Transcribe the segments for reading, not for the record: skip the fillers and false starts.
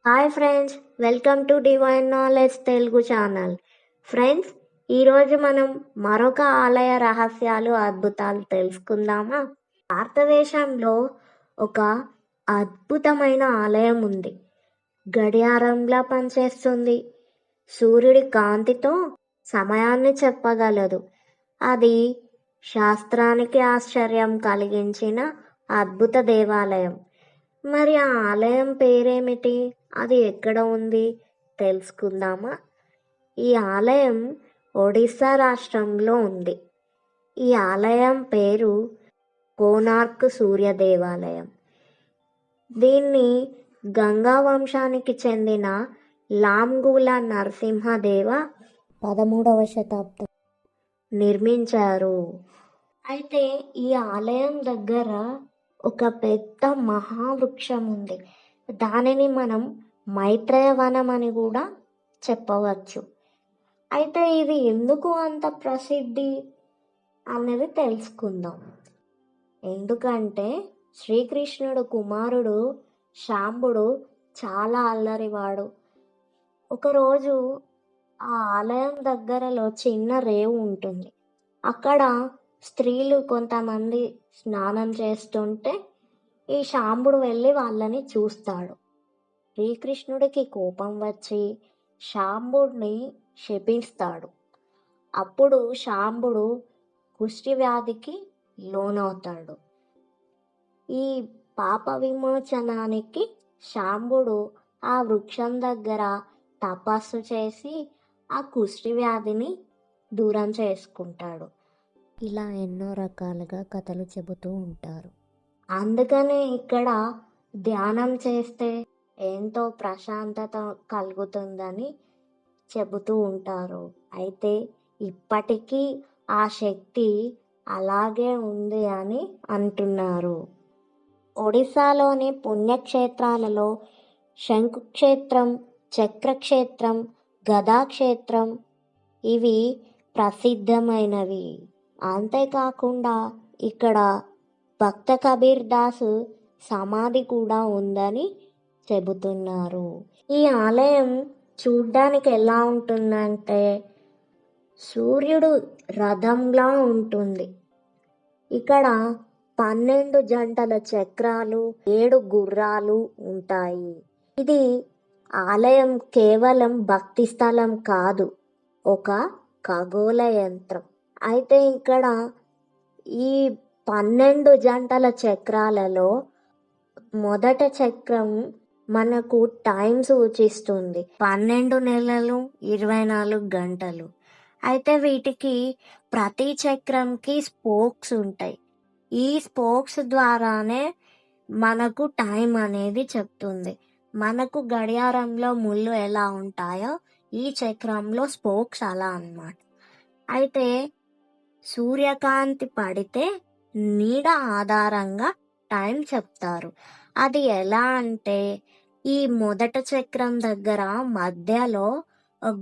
Hi friends, welcome to divine knowledge Telugu channel. Friends, ఈరోజు మనం మరొక ఆలయ రహస్యాలు అద్భుతాలు తెలుసుకుందామా? భారతదేశంలో ఒక అద్భుతమైన ఆలయం ఉంది. గడియారంలా పనిచేస్తుంది. సూర్యుడి కాంతితో సమయాన్ని చెప్పగలదు. అది శాస్త్రానికి ఆశ్చర్యం కలిగించిన అద్భుత దేవాలయం. మరి ఆ ఆలయం పేరేమిటి? అది ఎక్కడ ఉంది? తెలుసుకుందామా? ఈ ఆలయం ఒడిస్సా రాష్ట్రంలో ఉంది. ఈ ఆలయం పేరు కోనార్క్ సూర్య దేవాలయం. దీన్ని గంగా వంశానికి చెందిన లాంగూల నరసింహదేవ 13వ శతాబ్దం నిర్మించారు. అయితే ఈ ఆలయం దగ్గర ఒక పెద్ద మహావృక్షం ఉంది. దానిని మనం మైత్రేయ వనం అని కూడా చెప్పవచ్చు. అయితే ఇది ఎందుకు అంత ప్రసిద్ధి అనేది తెలుసుకుందాం. ఎందుకంటే శ్రీకృష్ణుడు కుమారుడు శాంబుడు చాలా అల్లరివాడు. ఒకరోజు ఆ ఆలయం దగ్గరలో చిన్న రేవు ఉంటుంది. అక్కడ స్త్రీలు కొంతమంది స్నానం చేస్తుంటే ఈ శాంబుడు వెళ్ళి వాళ్ళని చూస్తాడు. శ్రీకృష్ణుడికి కోపం వచ్చి శాంబుడిని శపిస్తాడు. అప్పుడు శాంబుడు కుష్టి వ్యాధికి లోనవుతాడు. ఈ పాప విమోచనానికి శాంబుడు ఆ వృక్షం దగ్గర తపస్సు చేసి ఆ కుష్టి వ్యాధిని దూరం చేసుకుంటాడు. ఇలా ఎన్నో రకాలుగా కథలు చెబుతూ ఉంటారు. అందుకనే ఇక్కడ ధ్యానం చేస్తే ఎంతో ప్రశాంతత కలుగుతుందని చెబుతూ ఉంటారు. అయితే ఇప్పటికీ ఆ శక్తి అలాగే ఉంది అని అంటున్నారు. ఒడిశాలోని పుణ్యక్షేత్రాలలో శంకుక్షేత్రం, చక్రక్షేత్రం, గదాక్షేత్రం ఇవి ప్రసిద్ధమైనవి. అంతేకాకుండా ఇక్కడ భక్త కబీర్ దాసు సమాధి కూడా ఉందని చెబుతున్నారు. ఈ ఆలయం చూడ్డానికి ఎలా ఉంటుందంటే సూర్యుడు రథంలా ఉంటుంది. ఇక్కడ 12 జంటల చక్రాలు, 7 గుర్రాలు ఉంటాయి. ఇది ఆలయం కేవలం భక్తి స్థలం కాదు, ఒక ఖగోళ యంత్రం. అయితే ఇక్కడ ఈ 12 జంటల చక్రాలలో మొదట చక్రం మనకు టైం సూచిస్తుంది. 12 నెలలు 24 గంటలు. అయితే వీటికి ప్రతి చక్రంకి స్పోక్స్ ఉంటాయి. ఈ స్పోక్స్ ద్వారానే మనకు టైం అనేది చెప్తుంది. మనకు గడియారంలో ముళ్ళు ఎలా ఉంటాయో ఈ చక్రంలో స్పోక్స్ అలా అన్నమాట. అయితే సూర్యకాంతి పడితే నీడ ఆధారంగా టైం చెప్తారు. అది ఎలా అంటే ఈ మొదట చక్రం దగ్గర మధ్యలో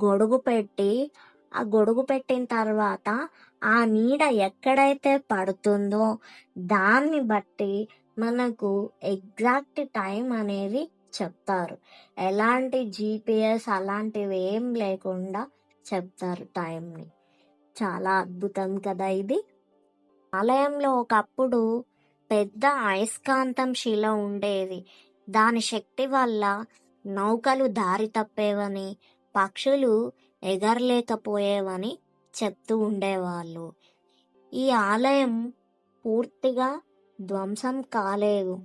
గొడుగు పెట్టి ఆ గొడుగు పెట్టిన తర్వాత ఆ నీడ ఎక్కడైతే పడుతుందో దాన్ని బట్టి మనకు ఎగ్జాక్ట్ టైం అనేది చెప్తారు. ఎలాంటి GPS అలాంటివి ఏం లేకుండా చెప్తారు టైంని. చాలా అద్భుతం కదా ఇది. ఆలయంలో ఒకప్పుడు పెద్ద అయస్కాంతం శిల ఉండేది. దాని శక్తి వల్ల నౌకలు దారి తప్పేవని, పక్షులు ఎగరలేకపోయేవని చెప్తూ ఉండేవాళ్ళు. ఈ ఆలయం పూర్తిగా ధ్వంసం కాలేదు,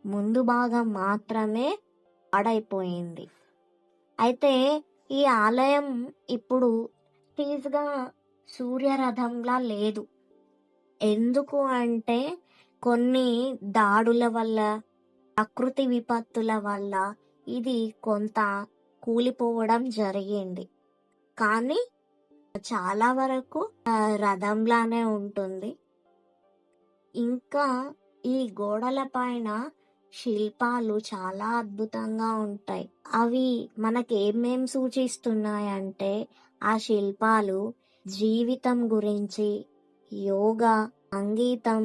ముందు భాగం మాత్రమే పాడైపోయింది. అయితే ఈ ఆలయం ఇప్పుడు తీజ్గా సూర్యరథంలా లేదు. ఎందుకు అంటే కొన్ని దాడుల వల్ల, ప్రకృతి విపత్తుల వల్ల ఇది కొంత కూలిపోవడం జరిగింది. కానీ చాలా వరకు రథంలానే ఉంటుంది. ఇంకా ఈ గోడల పైన శిల్పాలు చాలా అద్భుతంగా ఉంటాయి. అవి మనకి ఏమేం సూచిస్తున్నాయంటే ఆ శిల్పాలు జీవితం గురించి, యోగా, సంగీతం,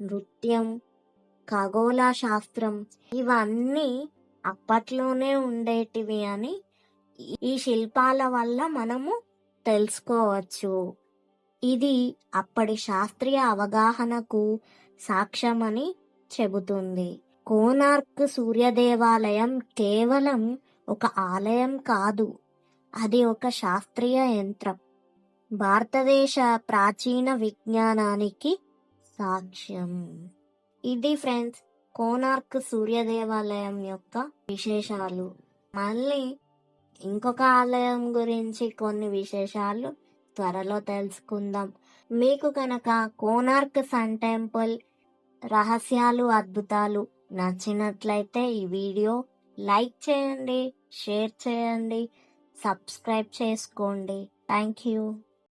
నృత్యం, ఖగోళ శాస్త్రం ఇవన్నీ అప్పట్లోనే ఉండేటివి అని ఈ శిల్పాల వల్ల మనము తెలుసుకోవచ్చు. ఇది అప్పటి శాస్త్రీయ అవగాహనకు సాక్ష్యమని చెబుతుంది. కోనార్క్ సూర్య దేవాలయం కేవలం ఒక ఆలయం కాదు, అది ఒక శాస్త్రీయ యంత్రం, భారతదేశ ప్రాచీన విజ్ఞానానికి సాక్ష్యం. ఇది ఫ్రెండ్స్ కోనార్క్ సూర్య దేవాలయం యొక్క విశేషాలు. మళ్ళీ ఇంకొక ఆలయం గురించి కొన్ని విశేషాలు త్వరలో తెలుసుకుందాం. మీకు కనుక కోనార్క్ సన్ టెంపుల్ రహస్యాలు అద్భుతాలు నచ్చినట్లయితే ఈ వీడియో లైక్ చేయండి, షేర్ చేయండి, సబ్స్క్రైబ్ చేసుకోండి. Thank you.